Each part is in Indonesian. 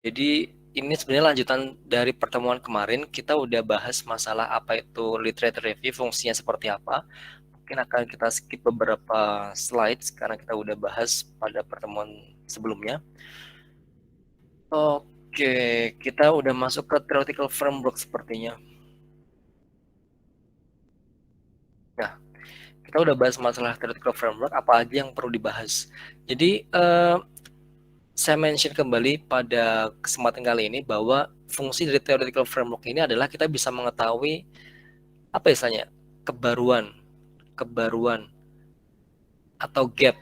Jadi ini sebenarnya lanjutan dari pertemuan kemarin, kita udah bahas masalah apa itu literature review, fungsinya seperti apa. Mungkin akan kita skip beberapa slides karena kita udah bahas pada pertemuan sebelumnya. Oke, kita udah masuk ke theoretical framework sepertinya. Nah, kita udah bahas masalah theoretical framework, apa aja yang perlu dibahas. Jadi, saya mention kembali pada kesempatan kali ini bahwa fungsi dari theoretical framework ini adalah kita bisa mengetahui apa istilahnya kebaruan kebaruan atau gap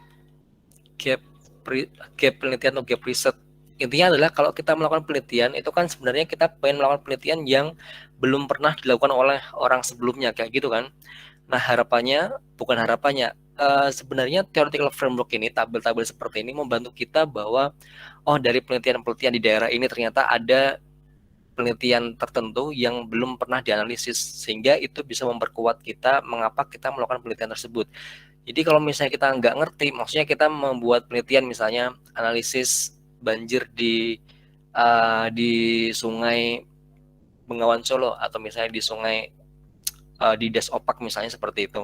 gap penelitian atau gap riset. Intinya adalah kalau kita melakukan penelitian itu kan sebenarnya kita pengen melakukan penelitian yang belum pernah dilakukan oleh orang sebelumnya kayak gitu kan. Nah, harapannya sebenarnya theoretical framework ini, tabel-tabel seperti ini membantu kita bahwa oh, dari penelitian-penelitian di daerah ini ternyata ada penelitian tertentu yang belum pernah dianalisis, sehingga itu bisa memperkuat kita mengapa kita melakukan penelitian tersebut. Jadi kalau misalnya kita nggak ngerti, maksudnya kita membuat penelitian misalnya analisis banjir di Sungai Bengawan Solo atau misalnya di sungai di Das Opak misalnya seperti itu.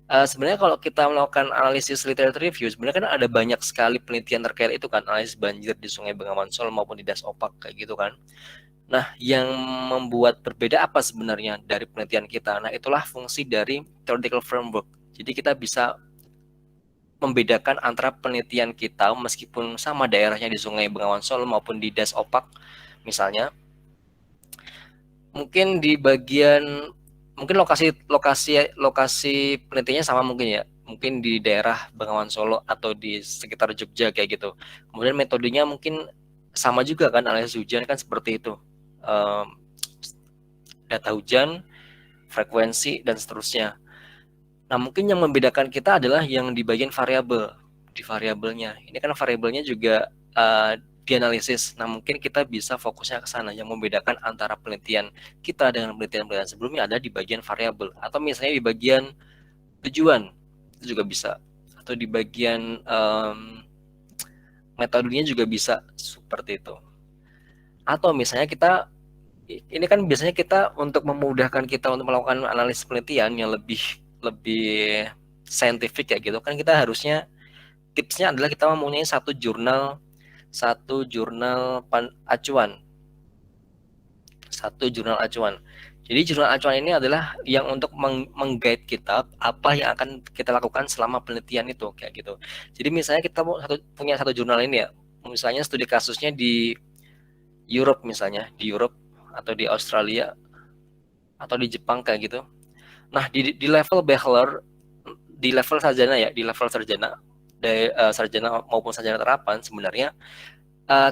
Sebenarnya kalau kita melakukan analisis literature review, sebenarnya kan ada banyak sekali penelitian terkait itu kan, analisis banjir di Sungai Bengawan Solo maupun di Das Opak kayak gitu kan. Nah, yang membuat berbeda apa sebenarnya dari penelitian kita? Nah, itulah fungsi dari theoretical framework. Jadi kita bisa membedakan antara penelitian kita meskipun sama daerahnya di Sungai Bengawan Solo maupun di Das Opak misalnya, mungkin di bagian mungkin lokasi lokasi lokasi penelitiannya sama mungkin ya, mungkin di daerah Bengawan Solo atau di sekitar Jogja kayak gitu. Kemudian metodenya mungkin sama juga kan, analisis hujan kan seperti itu. Um, Data hujan, frekuensi dan seterusnya. Nah, mungkin yang membedakan kita adalah yang di bagian variabel, di variabelnya. Ini kan variabelnya juga dianalisis. Nah, mungkin kita bisa fokusnya ke sana. Yang membedakan antara penelitian kita dengan penelitian-penelitian sebelumnya ada di bagian variabel. Atau misalnya di bagian tujuan, itu juga bisa. Atau di bagian metodenya juga bisa, seperti itu. Atau misalnya ini kan biasanya kita untuk memudahkan kita untuk melakukan analisis penelitian yang lebih lebih saintifik kayak gitu kan, kita harusnya tipsnya adalah kita mempunyai acuan acuan. Jadi jurnal acuan ini adalah yang untuk mengguide kita apa yang akan kita lakukan selama penelitian itu kayak gitu. Jadi misalnya kita punya satu jurnal ini ya, misalnya studi kasusnya di Europe misalnya, di Europe atau di Australia atau di Jepang kayak gitu. Nah, di level bachelor, di level sarjana ya, di level sarjana, sarjana maupun sarjana terapan sebenarnya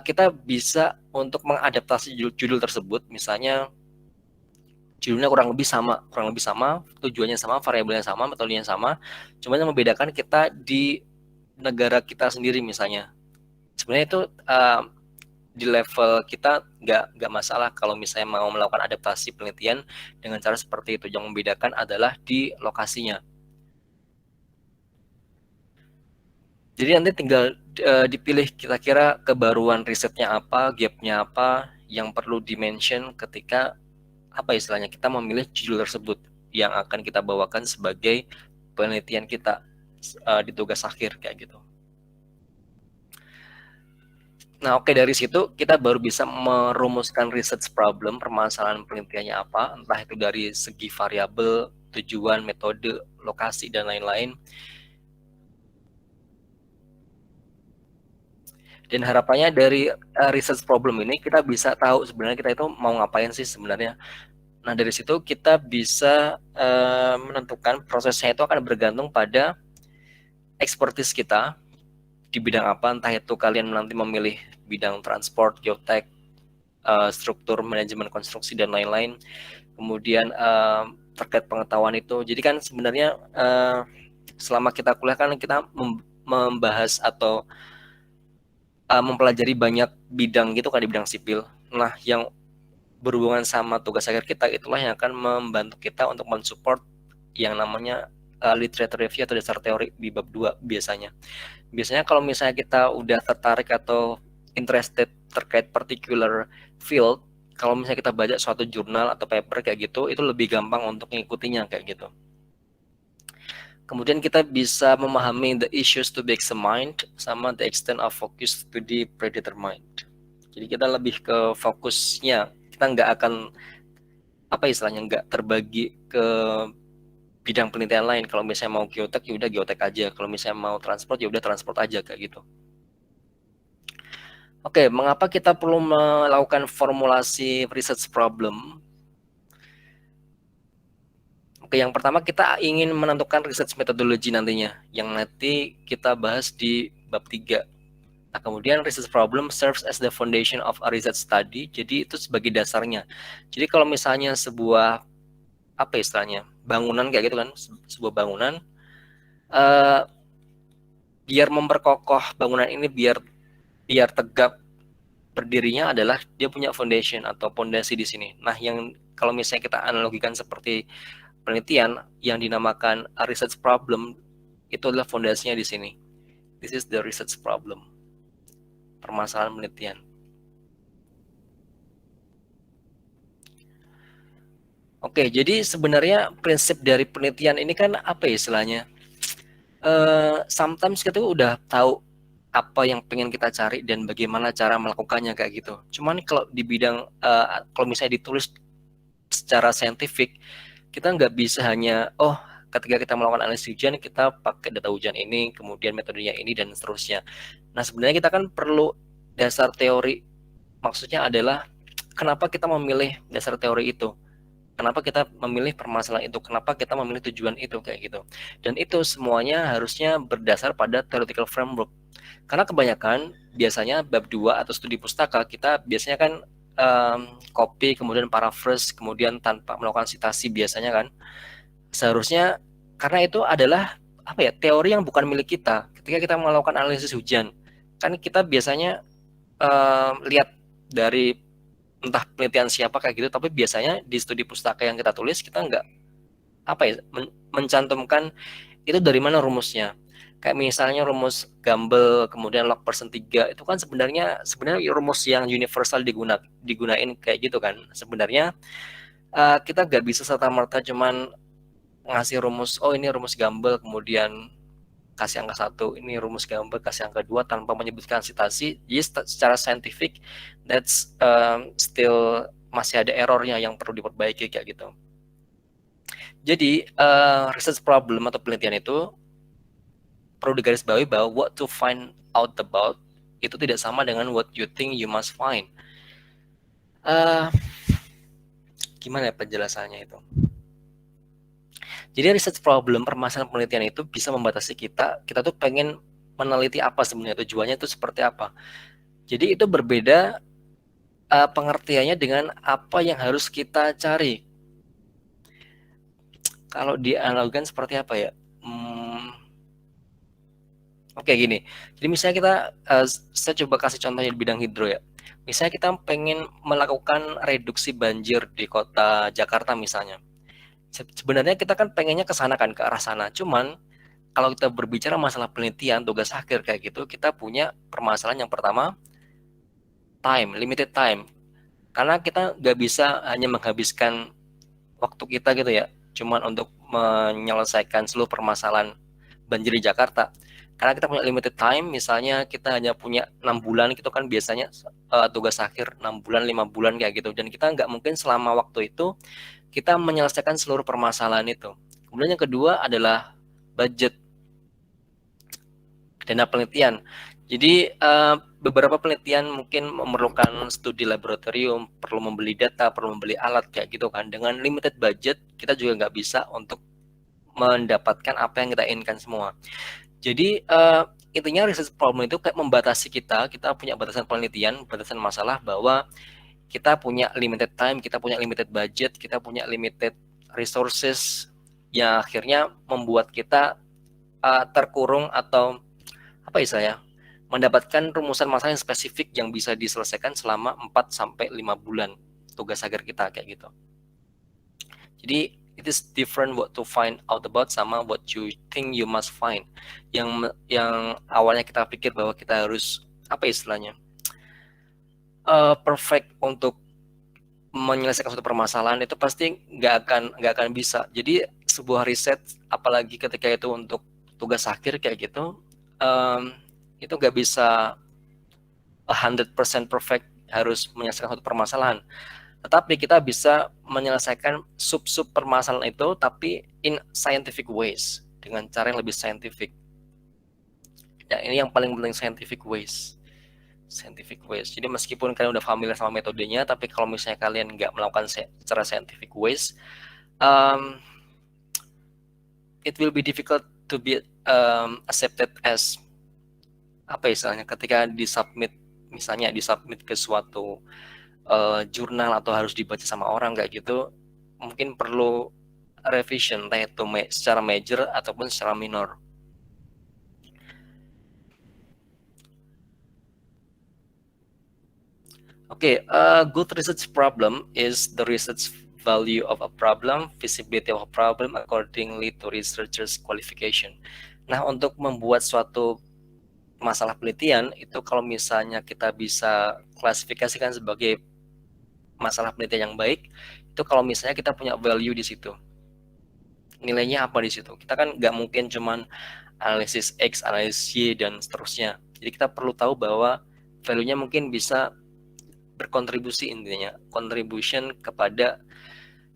kita bisa untuk mengadaptasi judul tersebut, misalnya judulnya kurang lebih sama, tujuannya sama, variabelnya sama, metodenya sama, cuma yang membedakan kita di negara kita sendiri misalnya. Sebenarnya itu di level kita nggak masalah kalau misalnya mau melakukan adaptasi penelitian dengan cara seperti itu. Yang membedakan adalah di lokasinya. Jadi nanti tinggal dipilih kira-kira kebaruan risetnya apa, gapnya apa, yang perlu dimention ketika apa istilahnya kita memilih judul tersebut yang akan kita bawakan sebagai penelitian kita di tugas akhir kayak gitu. Nah, oke, dari situ kita baru bisa merumuskan research problem, permasalahan penelitiannya apa, entah itu dari segi variabel, tujuan, metode, lokasi, dan lain-lain. Dan harapannya dari research problem ini kita bisa tahu sebenarnya kita itu mau ngapain sih sebenarnya. Nah, dari situ kita bisa menentukan prosesnya itu akan bergantung pada expertise kita di bidang apa, entah itu kalian nanti memilih bidang transport, geotek, struktur, manajemen konstruksi, dan lain-lain. Kemudian terkait pengetahuan itu. Jadi kan sebenarnya selama kita kuliah kan kita membahas atau mempelajari banyak bidang gitu kan di bidang sipil. Nah, yang berhubungan sama tugas akhir kita itulah yang akan membantu kita untuk mensupport yang namanya literature review atau dasar teori di bab 2 biasanya. Biasanya kalau misalnya kita udah tertarik atau interested terkait particular field, kalau misalnya kita baca suatu jurnal atau paper kayak gitu, itu lebih gampang untuk mengikutinya kayak gitu. Kemudian kita bisa memahami the issues to be examined sama the extent of focus to be predetermined. Jadi kita lebih ke fokusnya, kita nggak akan nggak terbagi ke bidang penelitian lain. Kalau misalnya mau geotek ya udah geotek aja, kalau misalnya mau transport ya udah transport aja kayak gitu. Oke, mengapa kita perlu melakukan formulasi research problem? Oke, yang pertama kita ingin menentukan research methodology nantinya, yang nanti kita bahas di bab 3. Nah, kemudian research problem serves as the foundation of a research study, jadi itu sebagai dasarnya. Jadi kalau misalnya sebuah, bangunan kayak gitu kan, sebuah bangunan, biar memperkokoh bangunan ini, biar tegap berdirinya adalah dia punya foundation atau fondasi di sini. Nah, yang kalau misalnya kita analogikan seperti penelitian yang dinamakan research problem, itu adalah fondasinya di sini. This is the research problem, permasalahan penelitian. Oke, jadi sebenarnya prinsip dari penelitian ini kan apa ya istilahnya? Sometimes kita udah tahu apa yang pengen kita cari dan bagaimana cara melakukannya kayak gitu. Cuman kalau di bidang kalau misalnya ditulis secara saintifik, kita nggak bisa hanya ketika kita melakukan analisis hujan kita pakai data hujan ini, kemudian metodenya ini dan seterusnya. Nah, sebenarnya kita kan perlu dasar teori. Maksudnya adalah kenapa kita memilih dasar teori itu? Kenapa kita memilih permasalahan itu? Kenapa kita memilih tujuan itu kayak gitu? Dan itu semuanya harusnya berdasar pada theoretical framework. Karena kebanyakan biasanya bab 2 atau studi pustaka kita biasanya kan copy, kemudian paraphrase, kemudian tanpa melakukan sitasi biasanya kan. Seharusnya karena itu adalah teori yang bukan milik kita. Ketika kita melakukan analisis hujan, kan kita biasanya lihat dari entah penelitian siapa kayak gitu, tapi biasanya di studi pustaka yang kita tulis kita nggak mencantumkan itu dari mana rumusnya. Kayak misalnya rumus Gumbel, kemudian log persen 3, itu kan sebenarnya rumus yang universal digunain kayak gitu kan. Sebenarnya kita nggak bisa serta-merta cuman ngasih rumus, ini rumus Gumbel, kemudian kasih angka 1, ini rumus Gumbel, kasih angka 2 tanpa menyebutkan sitasi. Jadi secara saintifik that's still masih ada errornya yang perlu diperbaiki kayak gitu. Jadi research problem atau penelitian itu perlu digarisbawahi bahwa what to find out about itu tidak sama dengan what you think you must find. Gimana ya penjelasannya itu? Jadi research problem, permasalahan penelitian itu bisa membatasi kita tuh pengen meneliti apa sebenarnya, tujuannya itu seperti apa. Jadi itu berbeda pengertiannya dengan apa yang harus kita cari. Kalau dianalogikan seperti apa ya? Oke, gini. Jadi misalnya kita, saya coba kasih contohnya di bidang hidro ya. Misalnya kita pengen melakukan reduksi banjir di kota Jakarta misalnya. Sebenarnya kita kan pengennya ke sana kan, ke arah sana. Cuman kalau kita berbicara masalah penelitian, tugas akhir kayak gitu, kita punya permasalahan yang pertama, limited time. Karena kita nggak bisa hanya menghabiskan waktu kita gitu ya, cuman untuk menyelesaikan seluruh permasalahan banjir di Jakarta. Karena kita punya limited time, misalnya kita hanya punya 6 bulan gitu kan biasanya tugas akhir 6 bulan, 5 bulan kayak gitu. Dan kita nggak mungkin selama waktu itu kita menyelesaikan seluruh permasalahan itu. Kemudian yang kedua adalah budget, dana penelitian. Jadi beberapa penelitian mungkin memerlukan studi laboratorium, perlu membeli data, perlu membeli alat kayak gitu kan. Dengan limited budget kita juga nggak bisa untuk mendapatkan apa yang kita inginkan semua. Jadi intinya research problem itu kayak membatasi kita punya batasan penelitian, batasan masalah bahwa kita punya limited time, kita punya limited budget, kita punya limited resources yang akhirnya membuat kita terkurung atau mendapatkan rumusan masalah yang spesifik yang bisa diselesaikan selama 4 sampai 5 bulan tugas akhir kita kayak gitu. Jadi it is different what to find out about sama what you think you must find. Yang awalnya kita pikir bahwa kita harus perfect untuk menyelesaikan suatu permasalahan itu pasti nggak akan bisa. Jadi sebuah riset, apalagi ketika itu untuk tugas akhir kayak gitu, itu nggak bisa 100% perfect harus menyelesaikan suatu permasalahan. Tetapi kita bisa menyelesaikan sub-sub permasalahan itu, tapi in scientific ways, dengan cara yang lebih scientific. Ya, ini yang paling penting, scientific ways. Scientific ways. Jadi meskipun kalian udah familiar sama metodenya, tapi kalau misalnya kalian nggak melakukan secara scientific ways, um, it will be difficult to be accepted as apa istilahnya, ketika disubmit, misalnya disubmit ke suatu jurnal atau harus dibaca sama orang kayak gitu, mungkin perlu revision entah itu secara major ataupun secara minor. Okay, a good research problem is the research value of a problem, feasibility of a problem accordingly to researchers' qualification. Nah, untuk membuat suatu masalah penelitian itu, kalau misalnya kita bisa klasifikasikan sebagai masalah penelitian yang baik, itu kalau misalnya kita punya value di situ. Nilainya apa di situ? Kita kan nggak mungkin cuman analisis X, analisis Y, dan seterusnya. Jadi kita perlu tahu bahwa value-nya mungkin bisa berkontribusi, intinya contribution kepada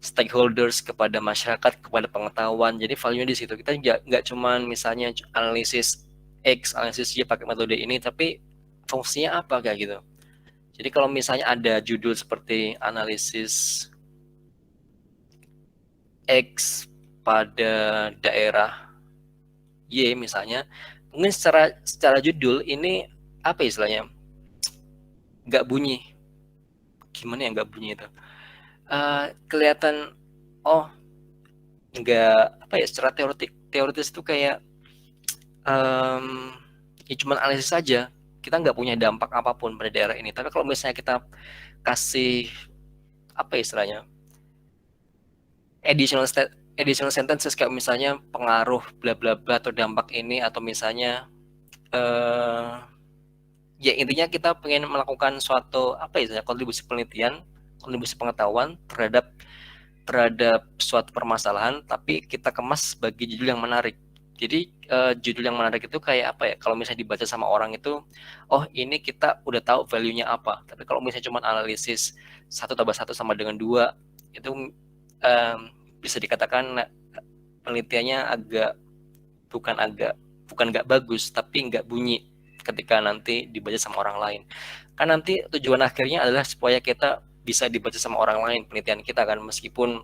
stakeholders, kepada masyarakat, kepada pengetahuan. Jadi value di situ. Kita nggak cuman misalnya analisis X, analisis Y pakai metode ini, tapi fungsinya apa kayak gitu. Jadi kalau misalnya ada judul seperti analisis X pada daerah Y misalnya, mungkin secara judul ini apa istilahnya, nggak bunyi, gimana ya, nggak bunyi itu, kelihatan, oh nggak, apa ya, secara teoritis itu kayak ya cuma analisis saja, kita nggak punya dampak apapun pada daerah ini. Tapi kalau misalnya kita kasih apa istilahnya, additional sentences, kayak misalnya pengaruh bla bla bla atau dampak ini, atau misalnya ya intinya kita pengen melakukan suatu apa istilahnya, kontribusi penelitian, kontribusi pengetahuan terhadap suatu permasalahan, tapi kita kemas sebagai judul yang menarik. Jadi judul yang menarik itu kayak apa ya, kalau misalnya dibaca sama orang itu, oh ini kita udah tahu value-nya apa. Tapi kalau misalnya cuma analisis 1+1 sama dengan 2, itu bisa dikatakan penelitiannya bukan nggak bagus, tapi nggak bunyi ketika nanti dibaca sama orang lain. Kan nanti tujuan akhirnya adalah supaya kita bisa dibaca sama orang lain penelitian kita kan, meskipun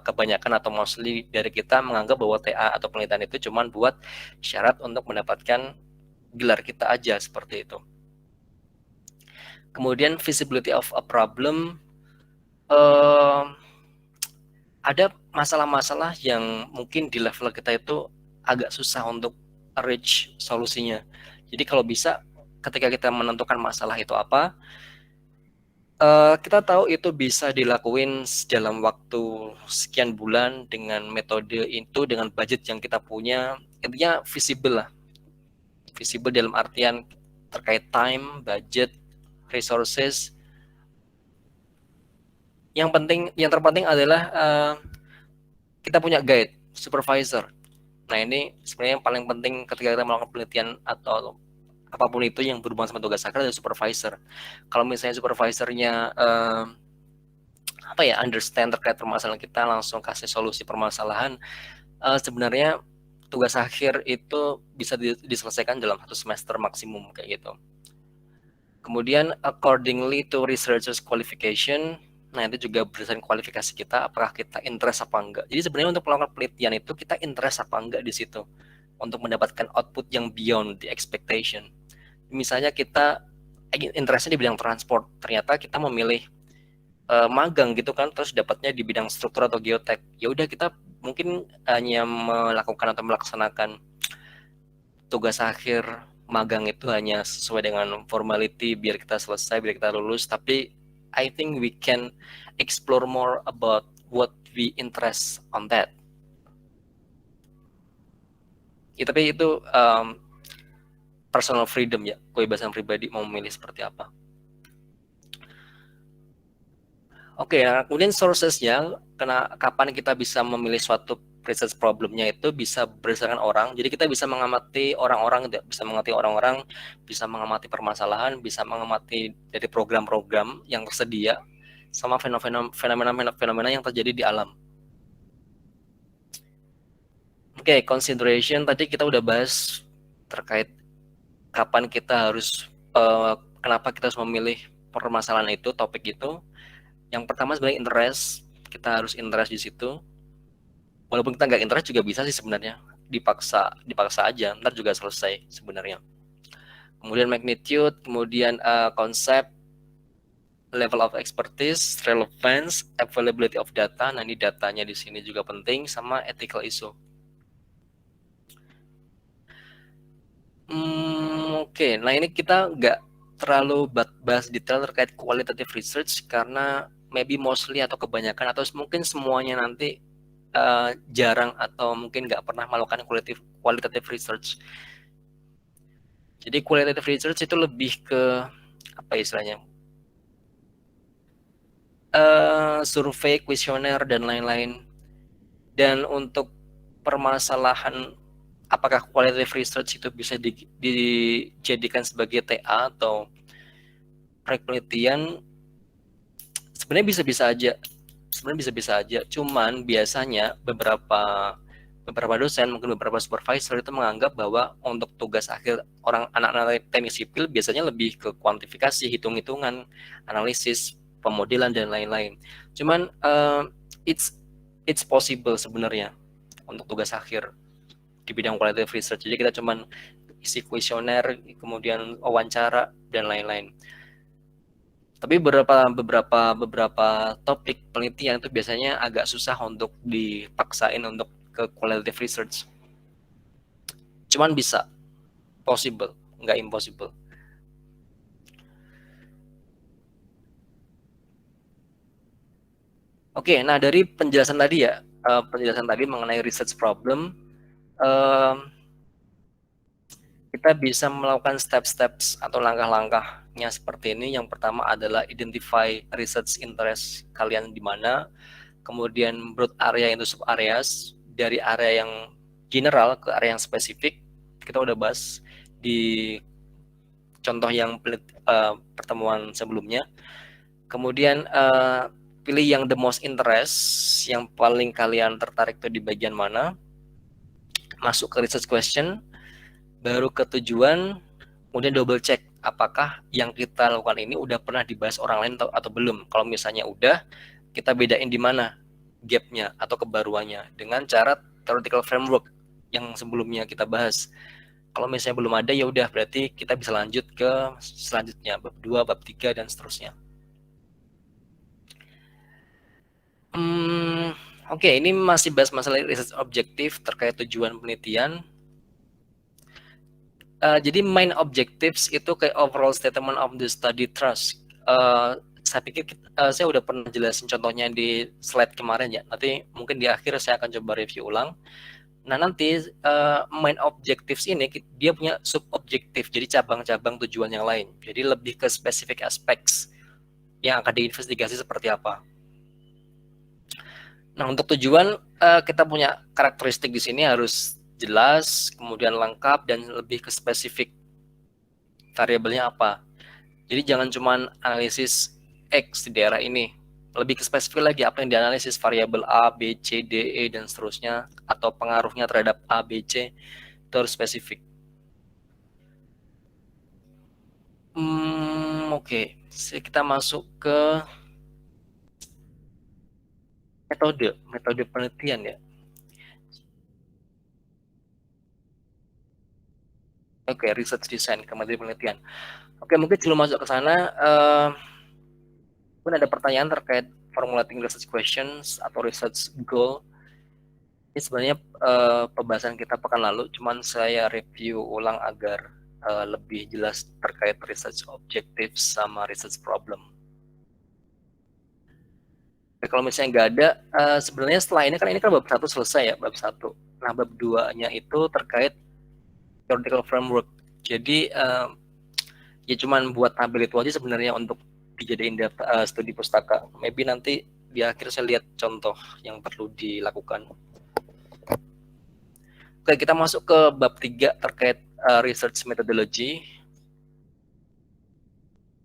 kebanyakan atau mostly dari kita menganggap bahwa TA atau penelitian itu cuma buat syarat untuk mendapatkan gelar kita aja, seperti itu. Kemudian feasibility of a problem, ada masalah-masalah yang mungkin di level kita itu agak susah untuk reach solusinya. Jadi kalau bisa, ketika kita menentukan masalah itu apa, kita tahu itu bisa dilakuin dalam waktu sekian bulan dengan metode itu, dengan budget yang kita punya. Intinya visible lah. Visible dalam artian terkait time, budget, resources. Yang terpenting adalah kita punya guide, supervisor. Nah, ini sebenarnya yang paling penting ketika kita melakukan penelitian atau apapun itu yang berhubungan sama tugas akhir, adalah supervisor. Kalau misalnya supervisornya apa ya, understand terkait permasalahan kita, langsung kasih solusi permasalahan, sebenarnya tugas akhir itu bisa diselesaikan dalam 1 semester maksimum kayak gitu. Kemudian accordingly to researchers qualification, nah itu juga berdasarkan kualifikasi kita, apakah kita interest apa enggak. Jadi sebenarnya untuk melakukan penelitian itu kita interest apa enggak di situ, untuk mendapatkan output yang beyond the expectation. Misalnya kita interestnya di bidang transport, ternyata kita memilih magang gitu kan, terus dapatnya di bidang struktur atau geotek, ya udah kita mungkin hanya melakukan atau melaksanakan tugas akhir magang itu hanya sesuai dengan formality biar kita selesai, biar kita lulus. Tapi I think we can explore more about what we interest on that. Ya, tapi itu personal freedom ya, kebebasan pribadi mau memilih seperti apa. Oke, nah kemudian sources-nya, kapan kita bisa memilih suatu research problemnya itu bisa berdasarkan orang. Jadi kita bisa mengamati orang-orang, bisa mengamati orang-orang, bisa mengamati permasalahan, bisa mengamati dari program-program yang tersedia, sama fenomena-fenomena yang terjadi di alam. Oke, consideration tadi kita udah bahas terkait kapan kita harus, kenapa kita harus memilih permasalahan itu, topik itu. Yang pertama sebenarnya interest, kita harus interest di situ. Walaupun kita nggak interest juga bisa sih sebenarnya, dipaksa aja, ntar juga selesai sebenarnya. Kemudian magnitude, kemudian konsep, level of expertise, relevance, availability of data. Nah ini datanya di sini juga penting, sama ethical issue. Oke, nah ini kita nggak terlalu bahas detail terkait qualitative research karena maybe mostly atau kebanyakan atau mungkin semuanya nanti jarang atau mungkin nggak pernah melakukan qualitative research. Jadi qualitative research itu lebih ke apa istilahnya? Survei, kuesioner dan lain-lain. Dan untuk permasalahan apakah qualitative research itu bisa dijadikan sebagai TA atau proyek penelitian, sebenarnya bisa-bisa aja. Cuman biasanya beberapa dosen, mungkin beberapa supervisor itu menganggap bahwa untuk tugas akhir anak-anak teknik sipil biasanya lebih ke kuantifikasi, hitung-hitungan, analisis, pemodelan dan lain-lain. Cuman it's possible sebenarnya untuk tugas akhir di bidang qualitative research. Jadi kita cuman isi kuesioner, kemudian wawancara dan lain-lain. Tapi beberapa topik penelitian itu biasanya agak susah untuk dipaksain untuk ke qualitative research. Cuman bisa, possible, nggak impossible. Oke, nah dari penjelasan tadi ya, mengenai research problem, kita bisa melakukan steps atau langkah-langkahnya seperti ini. Yang pertama adalah identify research interest kalian di mana, kemudian broad area into sub areas, dari area yang general ke area yang spesifik. Kita udah bahas di contoh yang pertemuan sebelumnya. Kemudian pilih yang the most interest, yang paling kalian tertarik itu di bagian mana, masuk ke research question, baru ke tujuan, kemudian double check apakah yang kita lakukan ini udah pernah dibahas orang lain atau belum. Kalau misalnya udah, kita bedain di mana gapnya atau kebaruannya dengan cara theoretical framework yang sebelumnya kita bahas. Kalau misalnya belum ada, ya udah berarti kita bisa lanjut ke selanjutnya, bab 2, bab 3 dan seterusnya. Oke, ini masih bahas masalah research objektif terkait tujuan penelitian. Jadi main objectives itu kayak overall statement of the study thrust. Saya pikir saya udah pernah jelasin contohnya di slide kemarin ya. Nanti mungkin di akhir saya akan coba review ulang. Nah nanti main objectives ini dia punya sub objektif, jadi cabang-cabang tujuan yang lain. Jadi lebih ke specific aspects yang akan diinvestigasi seperti apa. Nah untuk tujuan kita punya karakteristik di sini harus jelas, kemudian lengkap dan lebih ke spesifik. Variabelnya apa? Jadi jangan cuma analisis X di daerah ini, lebih ke spesifik lagi apa yang dianalisis, variabel A, B, C, D, E dan seterusnya, atau pengaruhnya terhadap A, B, C, itu harus spesifik. Oke. Kita masuk ke metode penelitian ya. Oke, research design, metode penelitian. Oke, mungkin sebelum masuk ke sana, mungkin ada pertanyaan terkait formulating research questions atau research goal. Ini sebenarnya pembahasan kita pekan lalu, cuman saya review ulang agar lebih jelas terkait research objectives sama research problem. Kalau misalnya nggak ada, sebenarnya setelah ini kan bab 1 selesai ya, bab 1. Nah, bab 2-nya itu terkait theoretical framework. Jadi ya cuman buat tabel itu aja sebenarnya untuk dijadiin data, studi pustaka. Maybe nanti di akhir saya lihat contoh yang perlu dilakukan. Oke, kita masuk ke bab 3 terkait research methodology.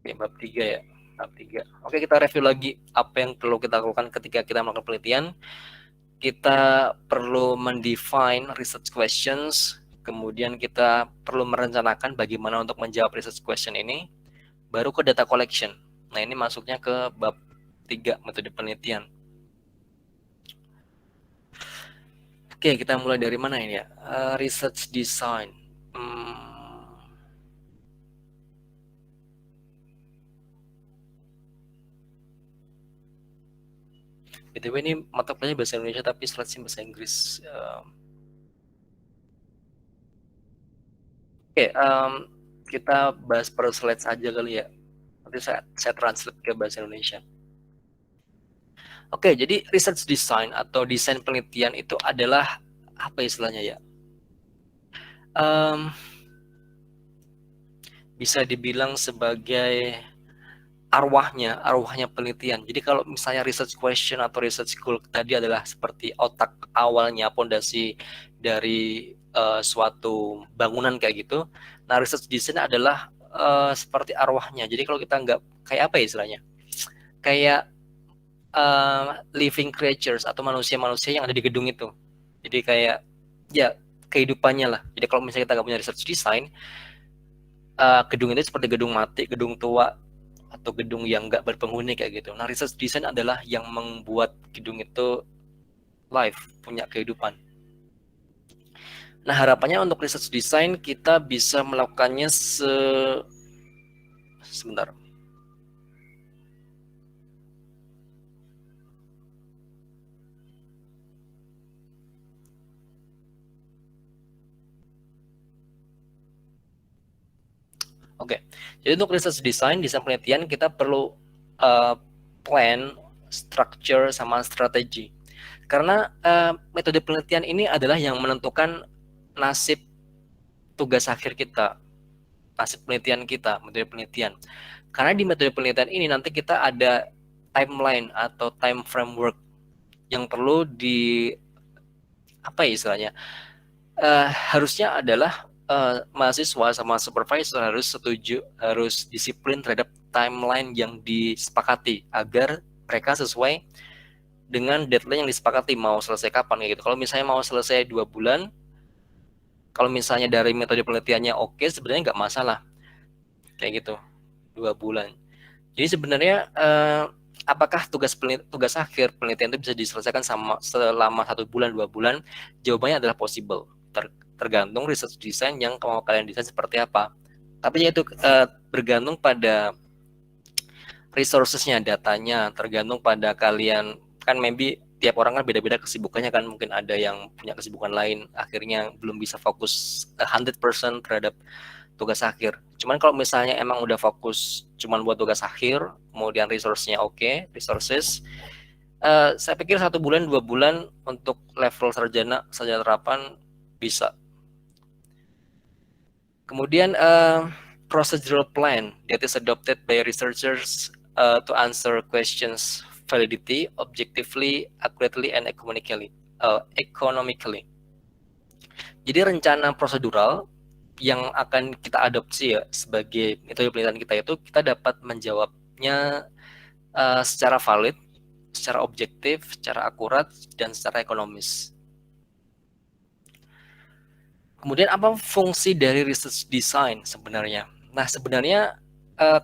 Oke, bab 3 ya. Bab 3. Oke, kita review lagi apa yang perlu kita lakukan ketika kita melakukan penelitian. Kita perlu mendefine research questions, kemudian kita perlu merencanakan bagaimana untuk menjawab research question ini, baru ke data collection. Nah, ini masuknya ke bab 3 metode penelitian. Oke, kita mulai dari mana ini ya? Research design. BTW ini mata kuliahnya bahasa Indonesia tapi slide-nya bahasa Inggris. Oke, kita bahas per slide saja kali ya. Nanti saya translate ke bahasa Indonesia. Oke, jadi research design atau desain penelitian itu adalah apa istilahnya ya? Bisa dibilang sebagai arwahnya penelitian. Jadi kalau misalnya research question atau research goal tadi adalah seperti otak awalnya, pondasi dari suatu bangunan kayak gitu. Nah, research design adalah seperti arwahnya. Jadi kalau kita nggak kayak apa ya istilahnya? Kayak living creatures atau manusia-manusia yang ada di gedung itu. Jadi kayak ya kehidupannya lah. Jadi kalau misalnya kita nggak punya research design, gedung itu seperti gedung mati, gedung tua, atau gedung yang nggak berpenghuni kayak gitu. Nah, research design adalah yang membuat gedung itu live, punya kehidupan. Nah, harapannya untuk research design kita bisa melakukannya sebentar. Oke, jadi untuk research design penelitian kita perlu plan, structure, sama strategi. Karena metode penelitian ini adalah yang menentukan nasib tugas akhir kita, nasib penelitian kita, metode penelitian. Karena di metode penelitian ini nanti kita ada timeline atau time framework yang perlu apa ya istilahnya, harusnya adalah mahasiswa sama supervisor harus setuju, harus disiplin terhadap timeline yang disepakati agar mereka sesuai dengan deadline yang disepakati mau selesai kapan gitu. Kalau misalnya mau selesai 2 bulan, kalau misalnya dari metode penelitiannya oke, sebenarnya nggak masalah kayak gitu, 2 bulan. Jadi sebenarnya apakah tugas akhir penelitian itu bisa diselesaikan selama 1 bulan 2 bulan? Jawabannya adalah possible. Tergantung research design yang mau kalian desain seperti apa. Tapi itu bergantung pada resourcesnya, datanya, tergantung pada kalian. Kan maybe tiap orang kan beda-beda kesibukannya kan, mungkin ada yang punya kesibukan lain, akhirnya belum bisa fokus 100% terhadap tugas akhir. Cuman kalau misalnya emang udah fokus cuman buat tugas akhir, kemudian resource-nya oke, resources, saya pikir 1 bulan 2 bulan untuk level sarjana terapan bisa. Kemudian procedural plan that is adopted by researchers to answer questions validity, objectively, accurately, and economically. Jadi rencana prosedural yang akan kita adopsi ya sebagai metode penelitian kita itu kita dapat menjawabnya secara valid, secara objektif, secara akurat, dan secara ekonomis. Kemudian apa fungsi dari research design sebenarnya? Nah, sebenarnya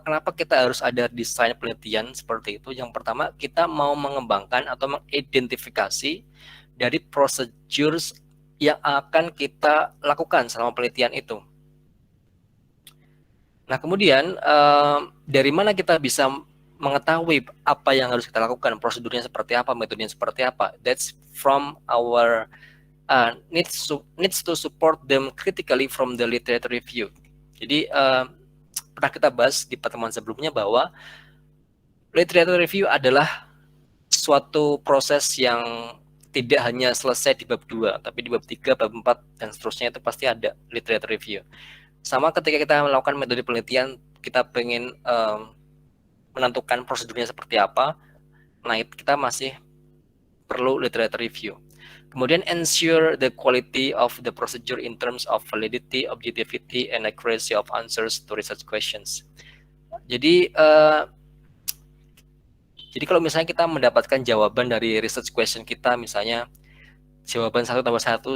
kenapa kita harus ada desain penelitian seperti itu? Yang pertama, kita mau mengembangkan atau mengidentifikasi dari procedures yang akan kita lakukan selama penelitian itu. Nah, kemudian dari mana kita bisa mengetahui apa yang harus kita lakukan, prosedurnya seperti apa, metodenya seperti apa? That's from our needs to support them critically from the literature review. Jadi pernah kita bahas di pertemuan sebelumnya bahwa literature review adalah suatu proses yang tidak hanya selesai di bab 2, tapi di bab 3, bab 4, dan seterusnya itu pasti ada literature review. Sama ketika kita melakukan metode penelitian, kita pengen menentukan prosedurnya seperti apa, nah itu kita masih perlu literature review. Kemudian ensure the quality of the procedure in terms of validity, objectivity, and accuracy of answers to research questions. Jadi kalau misalnya kita mendapatkan jawaban dari research question kita, misalnya jawaban 1+1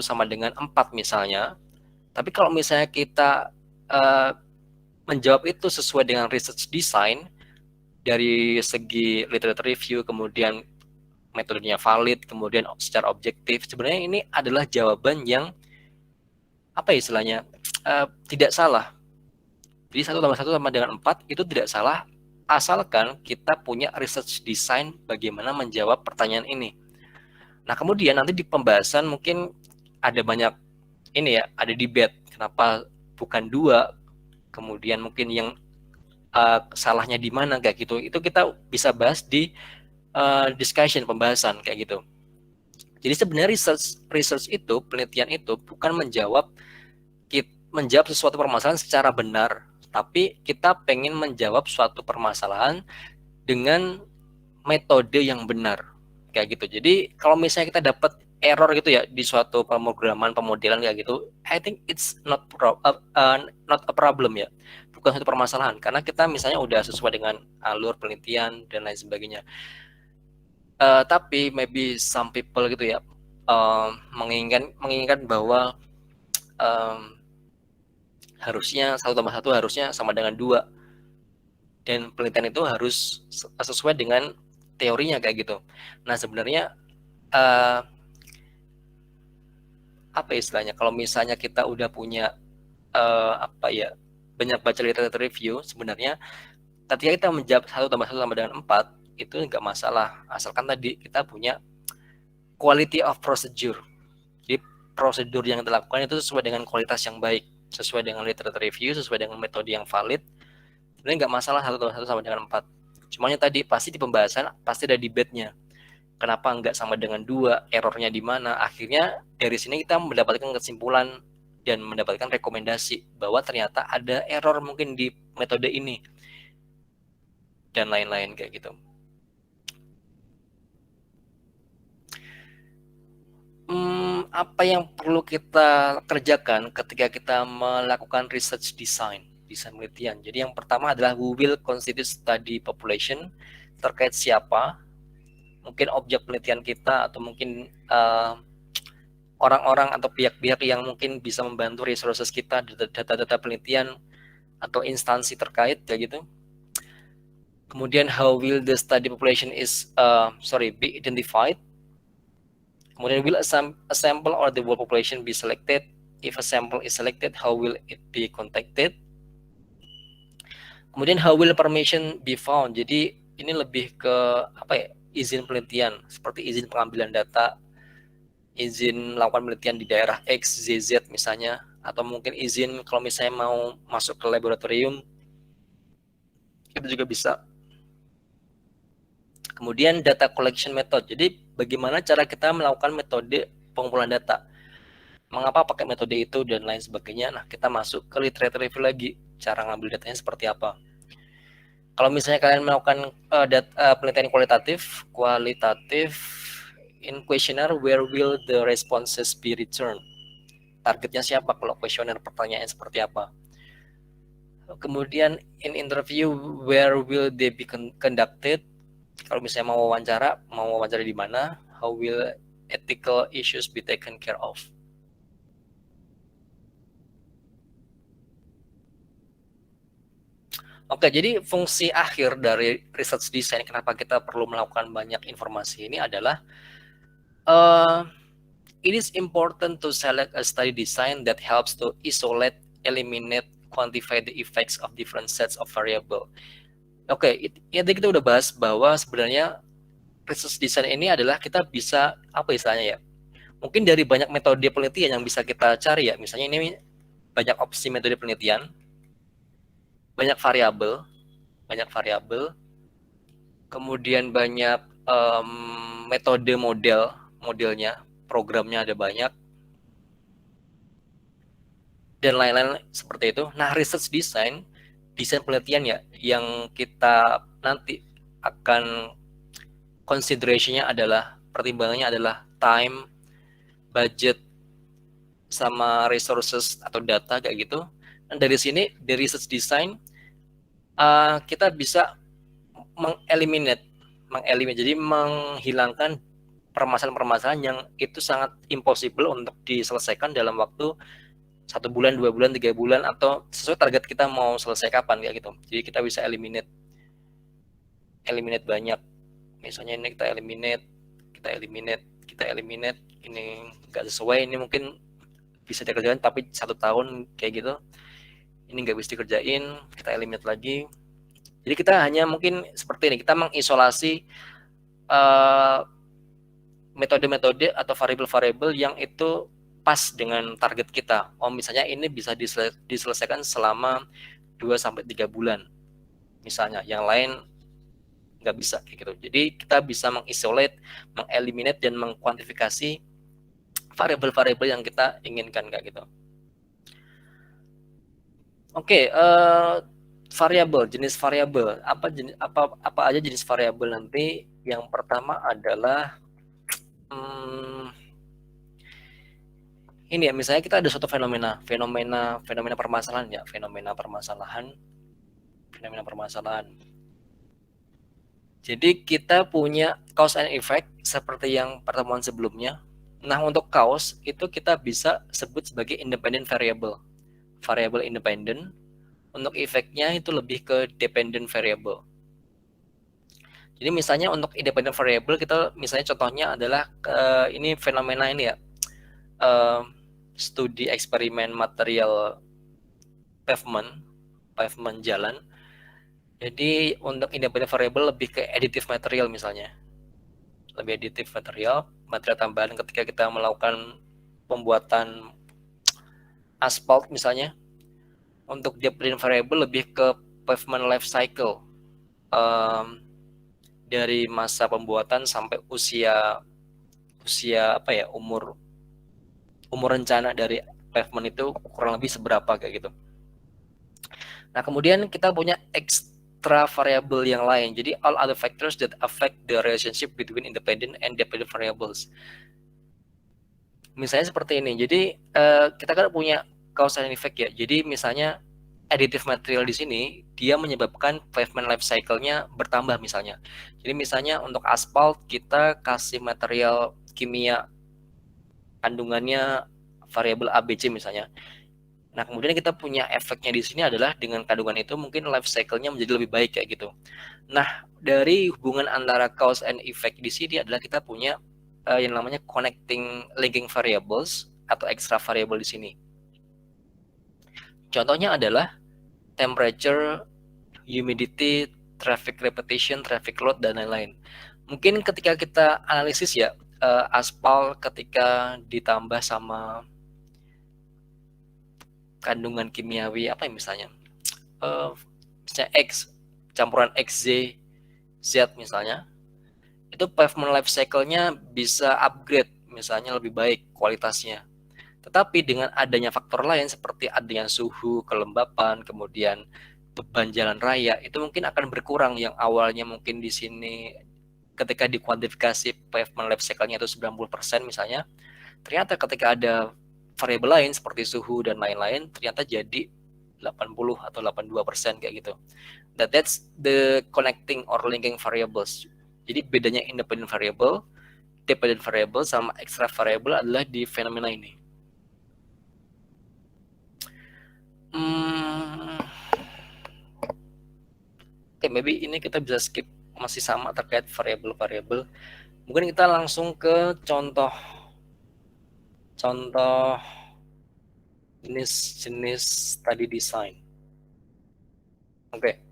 sama dengan 4 misalnya, tapi kalau misalnya kita menjawab itu sesuai dengan research design, dari segi literature review, kemudian metodenya valid, kemudian secara objektif, sebenarnya ini adalah jawaban yang apa istilahnya tidak salah. Jadi 1+1 sama dengan 4 itu tidak salah, asalkan kita punya research design bagaimana menjawab pertanyaan ini. Nah kemudian nanti di pembahasan mungkin ada banyak ini ya, ada debate kenapa bukan 2, kemudian mungkin yang salahnya di mana kayak gitu. Itu kita bisa bahas di discussion, pembahasan kayak gitu. Jadi sebenarnya research itu, penelitian itu bukan menjawab sesuatu permasalahan secara benar, tapi kita pengen menjawab suatu permasalahan dengan metode yang benar kayak gitu. Jadi kalau misalnya kita dapat error gitu ya di suatu pemrograman, pemodelan kayak gitu, I think it's not a problem ya, bukan suatu permasalahan, karena kita misalnya udah sesuai dengan alur penelitian dan lain sebagainya. Tapi maybe some people gitu ya menginginkan bahwa harusnya 1+1 harusnya sama dengan 2, dan penelitian itu harus sesuai dengan teorinya kayak gitu. Nah sebenarnya apa istilahnya, kalau misalnya kita udah punya banyak baca literature review, sebenarnya ketika kita menjawab 1+1 sama dengan 4 itu nggak masalah, asalkan tadi kita punya quality of procedure. Jadi prosedur yang dilakukan itu sesuai dengan kualitas yang baik, sesuai dengan literature review, sesuai dengan metode yang valid. Sebenarnya nggak masalah 1+1 sama dengan 4. Cumanya tadi pasti di pembahasan pasti ada debate-nya. Kenapa nggak sama dengan 2, errornya di mana? Akhirnya dari sini kita mendapatkan kesimpulan dan mendapatkan rekomendasi bahwa ternyata ada error mungkin di metode ini dan lain-lain kayak gitu. Apa yang perlu kita kerjakan ketika kita melakukan research design penelitian? Jadi yang pertama adalah who will constitute study population, terkait siapa, mungkin objek penelitian kita, atau mungkin orang-orang atau pihak-pihak yang mungkin bisa membantu resources kita, data-data penelitian atau instansi terkait kayak gitu. Kemudian how will the study population be identified. Kemudian will a sample or the whole population be selected? If a sample is selected, how will it be contacted? Kemudian how will permission be found? Jadi ini lebih ke izin penelitian, seperti izin pengambilan data, izin melakukan penelitian di daerah X, ZZ misalnya, atau mungkin izin kalau misalnya mau masuk ke laboratorium, itu juga bisa. Kemudian data collection method, jadi bagaimana cara kita melakukan metode pengumpulan data, mengapa pakai metode itu dan lain sebagainya. Nah kita masuk ke literature review lagi, cara ngambil datanya seperti apa. Kalau misalnya kalian melakukan penelitian kualitatif in questionnaire, where will the responses be returned? Targetnya siapa kalau kuesioner, pertanyaannya seperti apa? Kemudian in interview, where will they be conducted? Kalau misalnya mau wawancara di mana? How will ethical issues be taken care of? Oke, jadi fungsi akhir dari research design, kenapa kita perlu melakukan banyak informasi ini adalah it is important to select a study design that helps to isolate, eliminate, quantify the effects of different sets of variable. Oke, tadi kita udah bahas bahwa sebenarnya research design ini adalah kita bisa istilahnya ya, mungkin dari banyak metode penelitian yang bisa kita cari ya, misalnya ini banyak opsi metode penelitian, banyak variabel, kemudian banyak metode modelnya, programnya ada banyak, dan lain-lain seperti itu. Nah, research design desain penelitian ya, yang kita nanti akan consideration-nya adalah, pertimbangannya adalah time, budget, sama resources atau data kayak gitu. Dan dari sini, dari research design, kita bisa mengeliminate, jadi menghilangkan permasalahan-permasalahan yang itu sangat impossible untuk diselesaikan dalam waktu 1 bulan, 2 bulan, 3 bulan, atau sesuai target kita mau selesai kapan kayak gitu. Jadi kita bisa eliminate banyak. Misalnya ini kita eliminate, ini nggak sesuai, ini mungkin bisa dikerjakan tapi 1 tahun kayak gitu. Ini nggak bisa dikerjain, kita eliminate lagi. Jadi kita hanya mungkin seperti ini, kita mengisolasi metode-metode atau variabel-variabel yang itu pas dengan target kita. Misalnya ini bisa diselesaikan selama 2-3 bulan. Misalnya, yang lain nggak bisa kayak gitu. Jadi kita bisa mengisolate, mengeliminate, dan mengkuantifikasi variabel-variabel yang kita inginkan kayak gitu. Oke, variabel, jenis variabel. Apa aja jenis variabel nanti? Yang pertama adalah ini ya, misalnya kita ada suatu fenomena permasalahan ya, fenomena permasalahan. Jadi kita punya cause and effect seperti yang pertemuan sebelumnya. Nah, untuk cause itu kita bisa sebut sebagai independent variable independent. Untuk efeknya itu lebih ke dependent variable. Jadi misalnya untuk independent variable, kita misalnya contohnya adalah ini fenomena ini ya, studi eksperimen material pavement jalan. Jadi untuk independent variable lebih ke additive material misalnya. Lebih additive material tambahan ketika kita melakukan pembuatan aspal misalnya. Untuk dependent variable lebih ke pavement life cycle. Dari masa pembuatan sampai usia umur rencana dari pavement itu kurang lebih seberapa kayak gitu. Nah, kemudian kita punya extra variable yang lain. Jadi all other factors that affect the relationship between independent and dependent variables. Misalnya seperti ini. Jadi kita kan punya cause and effect ya. Jadi misalnya additive material di sini dia menyebabkan pavement life cycle-nya bertambah misalnya. Jadi misalnya untuk aspal kita kasih material kimia kandungannya variabel ABC misalnya. Nah, kemudian kita punya efeknya di sini adalah dengan kandungan itu mungkin life cycle-nya menjadi lebih baik kayak gitu. Nah, dari hubungan antara cause and effect di sini adalah kita punya yang namanya linking variables atau extra variable di sini. Contohnya adalah temperature, humidity, traffic repetition, traffic load, dan lain-lain. Mungkin ketika kita analisis ya, aspal ketika ditambah sama kandungan kimiawi apa ya misalnya, misalnya X, campuran XZ, Z misalnya, itu pavement life cycle-nya bisa upgrade, misalnya lebih baik kualitasnya. Tetapi dengan adanya faktor lain seperti adanya suhu, kelembapan, kemudian beban jalan raya, itu mungkin akan berkurang. Yang awalnya mungkin di sini ketika dikuantifikasi pavement life cycle-nya itu 90% misalnya, ternyata ketika ada variabel lain seperti suhu dan lain-lain, ternyata jadi 80 atau 82% kayak gitu. That's the connecting or linking variables. Jadi bedanya independent variable, dependent variable, sama extra variable adalah di fenomena ini. Oke, maybe ini kita bisa skip, masih sama terkait variabel-variabel. Mungkin kita langsung ke contoh jenis study design. Oke.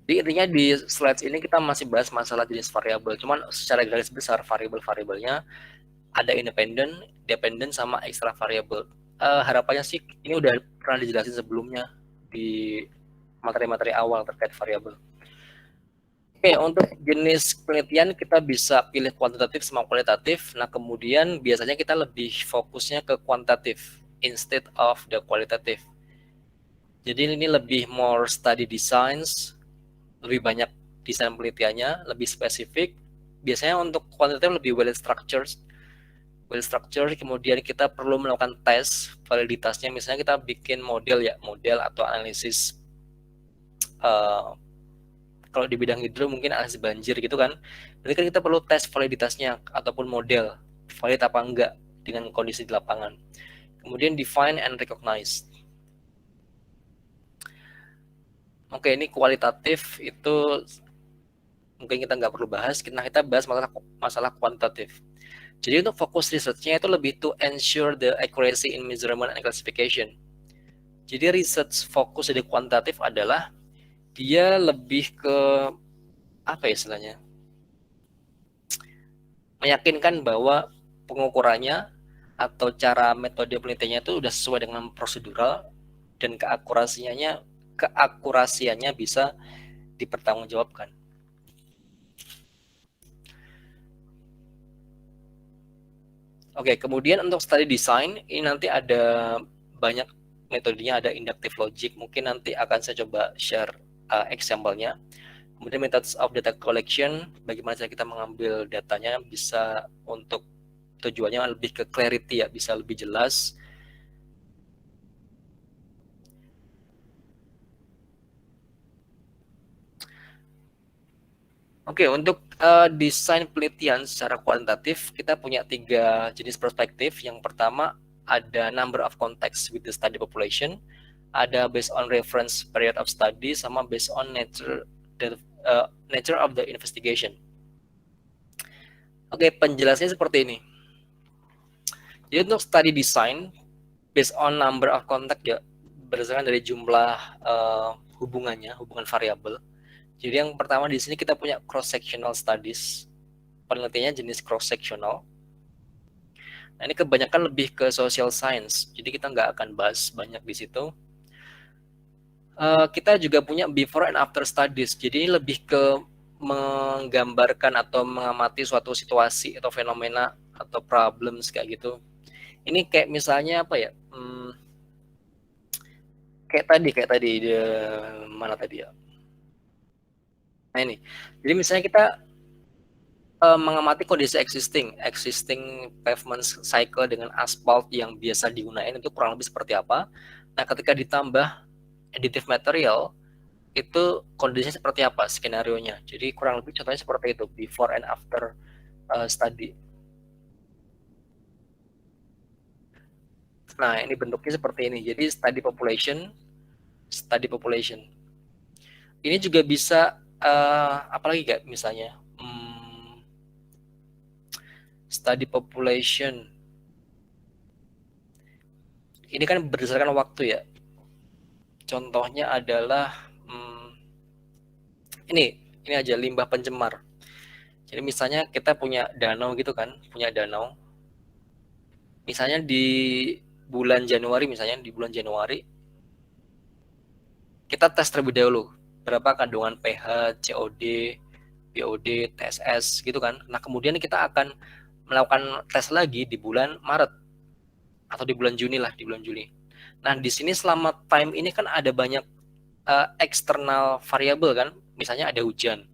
Jadi intinya di slides ini kita masih bahas masalah jenis variabel. Cuman secara garis besar variabel-variabelnya ada independent, dependent, sama extra variable. Harapannya sih ini udah pernah dijelasin sebelumnya di materi-materi awal terkait variabel. Oke, untuk jenis penelitian kita bisa pilih kuantitatif sama kualitatif. Nah, kemudian biasanya kita lebih fokusnya ke kuantitatif instead of the qualitative. Jadi ini lebih more study designs, lebih banyak desain penelitiannya, lebih spesifik. Biasanya untuk kuantitatif lebih well structured, kemudian kita perlu melakukan tes validitasnya. Misalnya kita bikin model atau analisis, kalau di bidang hidro mungkin analisis banjir gitu kan. Berarti kan kita perlu tes validitasnya ataupun model valid apa enggak dengan kondisi di lapangan. Kemudian define and recognize. Oke, ini kualitatif itu mungkin kita nggak perlu bahas. Kita bahas masalah kuantitatif. Jadi untuk fokus research-nya itu lebih to ensure the accuracy in measurement and classification. Jadi research fokus dari kuantitatif adalah dia lebih ke apa ya istilahnya? Meyakinkan bahwa pengukurannya atau cara metode penelitiannya itu sudah sesuai dengan prosedural dan keakurasiannya bisa dipertanggungjawabkan. Oke, kemudian untuk study design ini nanti ada banyak metodenya, ada inductive logic. Mungkin nanti akan saya coba share example-nya. Kemudian methods of data collection, bagaimana cara kita mengambil datanya bisa untuk tujuannya lebih ke clarity ya, bisa lebih jelas. Oke, untuk desain penelitian secara kuantitatif, kita punya 3 jenis perspektif. Yang pertama ada number of context with the study population, ada based on reference period of study, sama based on nature of the investigation. Oke, penjelasannya seperti ini. Jadi untuk study design based on number of contact ya, berdasarkan dari jumlah hubungan variabel. Jadi yang pertama di sini kita punya cross sectional studies, penelitiannya jenis cross sectional. Nah ini kebanyakan lebih ke social science, jadi kita nggak akan bahas banyak di situ. Kita juga punya before and after studies, jadi ini lebih ke menggambarkan atau mengamati suatu situasi atau fenomena atau problems kayak gitu. Ini kayak misalnya apa ya? Kayak tadi di mana tadi ya? Nah ini, jadi misalnya kita mengamati kondisi existing pavement cycle dengan aspal yang biasa digunakan itu kurang lebih seperti apa. Nah ketika ditambah additive material itu kondisinya seperti apa skenario-nya. Jadi kurang lebih contohnya seperti itu, before and after study. Nah ini bentuknya seperti ini, jadi study population. Ini juga bisa apalagi gak misalnya study population. Ini kan berdasarkan waktu ya. Contohnya adalah ini aja limbah pencemar. Jadi misalnya kita punya danau gitu kan, Misalnya di bulan Januari kita tes terlebih dahulu berapa kandungan pH, COD, BOD, TSS gitu kan. Nah, kemudian kita akan melakukan tes lagi di bulan Maret atau di bulan Juni. Nah, di sini selama time ini kan ada banyak eksternal variabel kan. Misalnya ada hujan,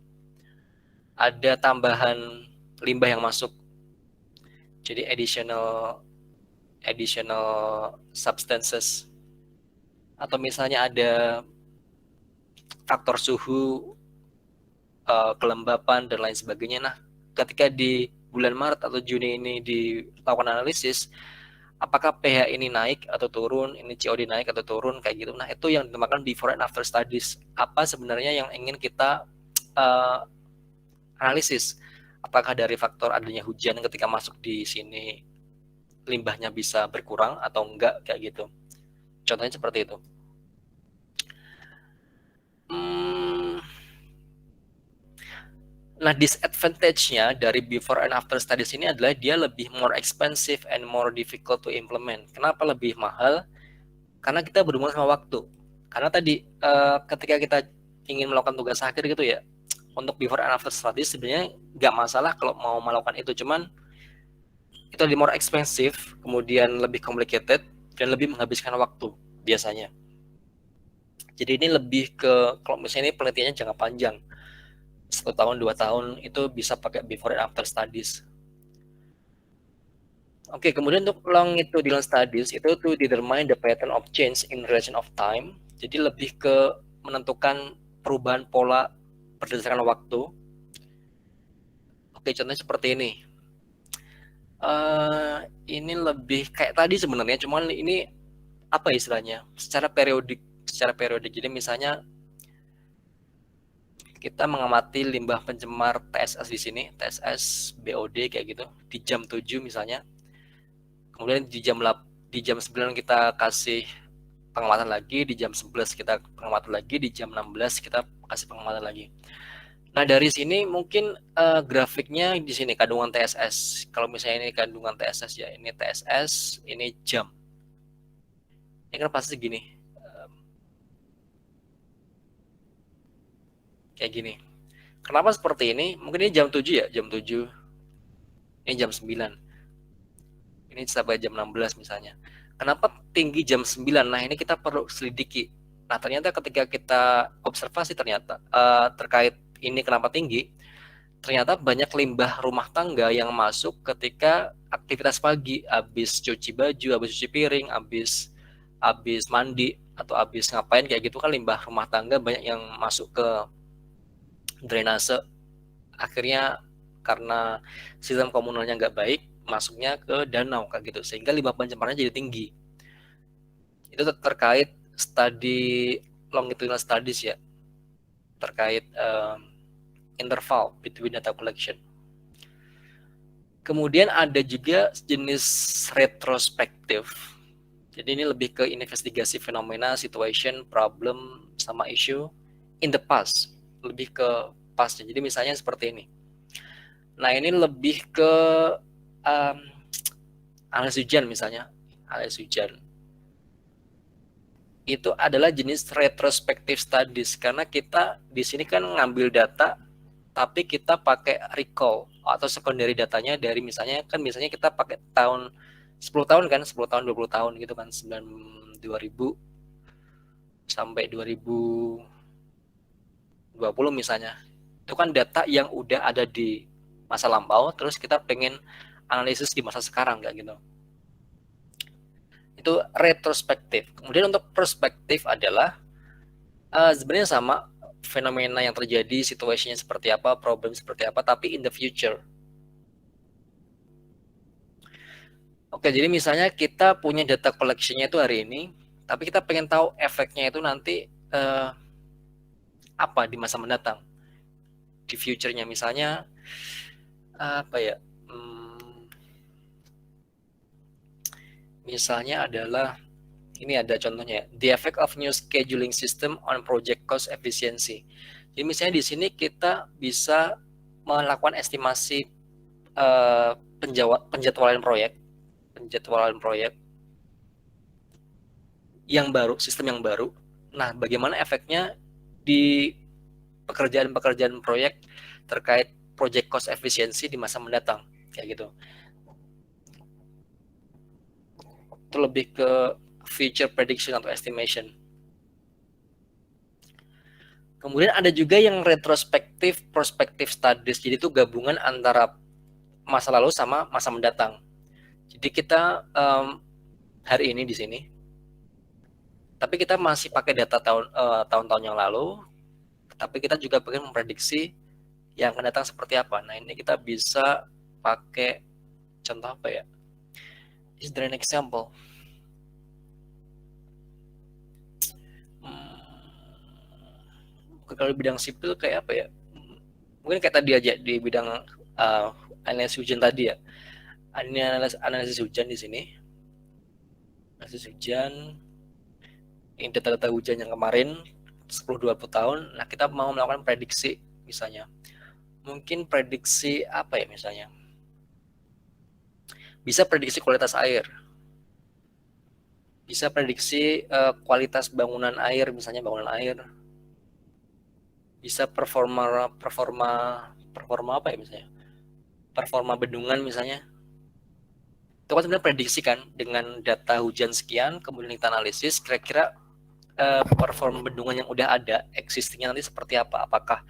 ada tambahan limbah yang masuk. Jadi additional substances. Atau misalnya ada faktor suhu, kelembapan dan lain sebagainya. Nah, ketika di bulan Maret atau Juni ini dilakukan analisis, apakah pH ini naik atau turun, ini COD naik atau turun kayak gitu. Nah, itu yang dinamakan before and after studies. Apa sebenarnya yang ingin kita analisis? Apakah dari faktor adanya hujan ketika masuk di sini limbahnya bisa berkurang atau enggak kayak gitu. Contohnya seperti itu. Nah, disadvantage-nya dari before and after studies ini adalah dia lebih more expensive and more difficult to implement. Kenapa lebih mahal? Karena kita berhubungan sama waktu. Karena tadi ketika kita ingin melakukan tugas akhir gitu ya, untuk before and after studies sebenarnya nggak masalah kalau mau melakukan itu, cuman itu lebih more expensive, kemudian lebih complicated dan lebih menghabiskan waktu biasanya. Jadi ini lebih ke, kalau misalnya ini penelitiannya jangka panjang, 1 tahun 2 tahun, itu bisa pakai before and after studies. Oke, kemudian untuk longitudinal studies itu to determine the pattern of change in relation of time. Jadi lebih ke menentukan perubahan pola berdasarkan waktu. Oke, contohnya seperti ini. Ini lebih kayak tadi sebenarnya, cuman ini apa istilahnya? Secara periodik. Jadi misalnya kita mengamati limbah pencemar TSS di sini, TSS BOD kayak gitu, di jam 7 misalnya. Kemudian di jam 9 kita kasih pengamatan lagi, di jam 11 kita pengamatan lagi, di jam 16 kita kasih pengamatan lagi. Nah, dari sini mungkin grafiknya di sini kandungan TSS. Kalau misalnya ini kandungan TSS ya, ini TSS, ini jam. Ini kan pasti gini. Kayak gini. Kenapa seperti ini? Mungkin ini jam 7 ya, jam 7. Ini jam 9. Ini sampai jam 16 misalnya. Kenapa tinggi jam 9? Nah, ini kita perlu selidiki. Nah, ternyata ketika kita observasi ternyata terkait ini kenapa tinggi, ternyata banyak limbah rumah tangga yang masuk ketika aktivitas pagi, habis cuci baju, habis cuci piring, habis mandi atau habis ngapain kayak gitu kan, limbah rumah tangga banyak yang masuk ke drainase. Akhirnya karena sistem komunalnya nggak baik, masuknya ke danau kayak gitu, sehingga limbah pencemarannya jadi tinggi. Itu terkait studi longitudinal studies ya, terkait interval between data collection. Kemudian ada juga jenis retrospektif. Jadi ini lebih ke investigasi fenomena, situation, problem, sama issue in the past. Lebih ke past. Jadi misalnya seperti ini. Nah, ini lebih ke analisis hujan misalnya. Analisis hujan. Itu adalah jenis retrospective studies, karena kita di sini kan ngambil data tapi kita pakai recall atau secondary datanya dari misalnya kita pakai tahun 10 tahun kan, 10 tahun 20 tahun gitu kan, 2000 sampai 2020 misalnya. Itu kan data yang udah ada di masa lampau, terus kita pengen analisis di masa sekarang kayak gitu. Itu retrospektif. Kemudian untuk perspektif adalah sebenarnya sama, fenomena yang terjadi, situasinya seperti apa, problem seperti apa, tapi in the future. Oke, jadi misalnya kita punya data collection-nya itu hari ini, tapi kita pengen tahu efeknya itu nanti apa di masa mendatang, di future-nya. Misalnya apa ya? Misalnya adalah ini ada contohnya, the effect of new scheduling system on project cost efficiency. Jadi misalnya di sini kita bisa melakukan estimasi penjadwalan proyek yang baru, sistem yang baru. Nah, bagaimana efeknya di pekerjaan-pekerjaan proyek terkait project cost efficiency di masa mendatang, kayak gitu. Itu lebih ke future prediction atau estimation. Kemudian ada juga yang retrospektif, prospective studies. Jadi itu gabungan antara masa lalu sama masa mendatang. Jadi kita hari ini di sini, tapi kita masih pakai data tahun-tahun yang lalu, tapi kita juga pengen memprediksi yang akan datang seperti apa. Nah, ini kita bisa pakai contoh apa ya? Is there an example? Kalau bidang sipil kayak apa ya? Mungkin kayak tadi aja di bidang analisis hujan tadi ya. Analisis hujan di sini. Analisis hujan. Ini data-data hujan yang kemarin 10-20 tahun. Nah, kita mau melakukan prediksi misalnya. Mungkin prediksi apa ya misalnya? Bisa prediksi kualitas air. Bisa prediksi kualitas bangunan air, misalnya bangunan air. Bisa performa apa ya misalnya? Performa bendungan misalnya. Itu kan sebenarnya prediksi kan, dengan data hujan sekian, kemudian kita analisis kira-kira perform bendungan yang udah ada, existingnya nanti seperti apa, apakah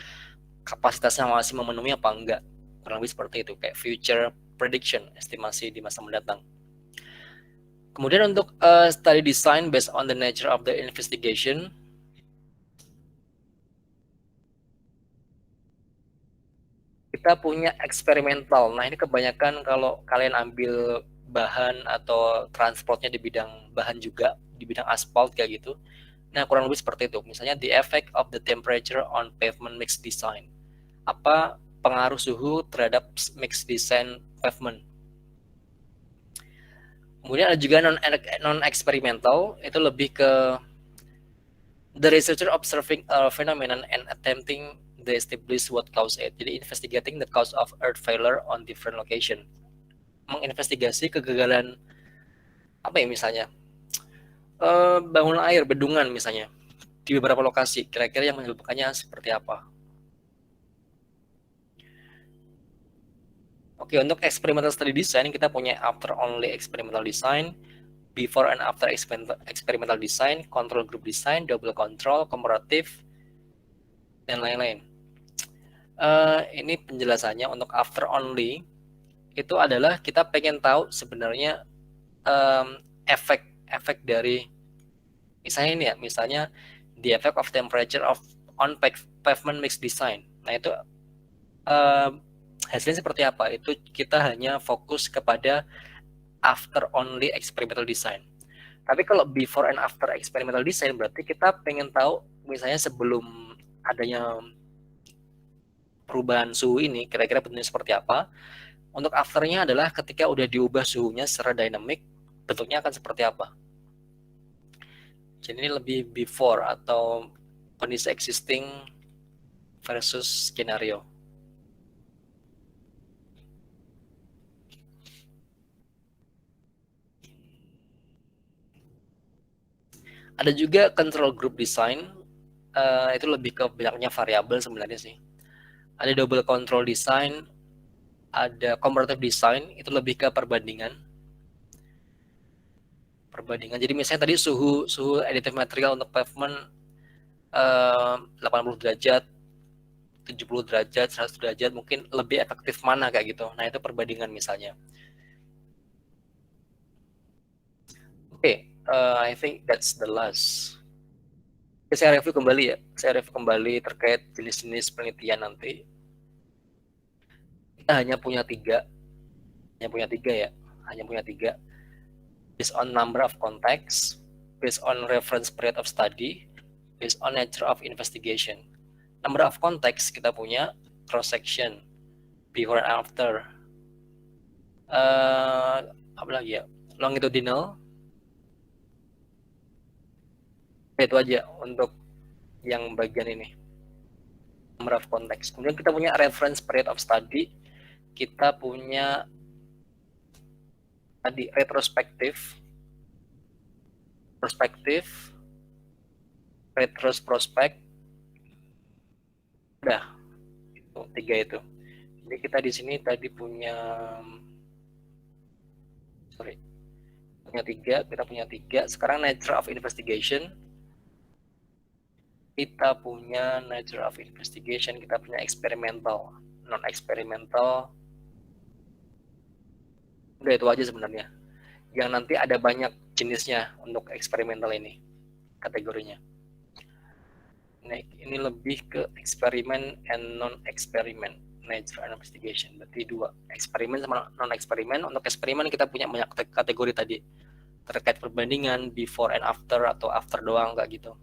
kapasitasnya masih memenuhi apa enggak, kurang lebih seperti itu, kayak future prediction, estimasi di masa mendatang. Kemudian untuk study design based on the nature of the investigation, kita punya eksperimental. Nah, ini kebanyakan kalau kalian ambil bahan atau transportnya di bidang bahan juga, di bidang aspal kayak gitu. Nah, kurang lebih seperti itu. Misalnya, the effect of the temperature on pavement mix design. Apa pengaruh suhu terhadap mix design pavement. Kemudian ada juga non-experimental, itu lebih ke the researcher observing a phenomenon and attempting to establish what cause it. Jadi investigating the cause of earth failure on different location. Menginvestigasi kegagalan apa ya misalnya bangunan air, bendungan misalnya di beberapa lokasi. Kira-kira yang menyebabkannya seperti apa? Oke, untuk experimental study design kita punya after only experimental design, before and after experimental design, control group design, double control, comparative, dan lain-lain. Ini penjelasannya untuk after only itu adalah kita pengen tahu sebenarnya efek dari misalnya ini ya, misalnya the effect of temperature on pavement mix design. Nah itu hasilnya seperti apa? Itu kita hanya fokus kepada after only experimental design. Tapi kalau before and after experimental design berarti kita pengen tahu misalnya sebelum adanya perubahan suhu ini kira-kira bentuknya seperti apa. Untuk afternya adalah ketika udah diubah suhunya secara dynamic, bentuknya akan seperti apa. Jadi ini lebih before atau kondisi existing versus skenario. Ada juga control group design, itu lebih ke banyaknya variabel sebenarnya sih. Ada double control design, ada comparative design, itu lebih ke perbandingan. Jadi misalnya tadi suhu additive material untuk pavement 80 derajat, 70 derajat, 100 derajat, mungkin lebih efektif mana kayak gitu. Nah, itu perbandingan misalnya. Oke, I think that's the last. Saya review kembali ya. Saya review kembali terkait jenis-jenis penelitian nanti. Kita hanya punya tiga ya. Hanya punya tiga. Based on number of contacts, based on reference period of study, based on nature of investigation. Number of contacts kita punya cross section, before and after. Apa lagi ya? Longitudinal. Itu aja untuk yang bagian ini. Number of contacts. Kemudian kita punya reference period of study. Kita punya tadi retrospektif, prospektif, retrospect. Udah, itu tiga itu. Jadi kita di sini tadi punya tiga. Sekarang nature of investigation. Kita punya nature of investigation, kita punya experimental, non-experimental. Udah itu aja sebenarnya. Yang nanti ada banyak jenisnya untuk eksperimental ini, kategorinya. Ini lebih ke eksperimen and non-eksperimen, nature and investigation. Berarti dua, eksperimen sama non-eksperimen. Untuk eksperimen kita punya banyak kategori tadi, terkait perbandingan, before and after, atau after doang, kayak gitu.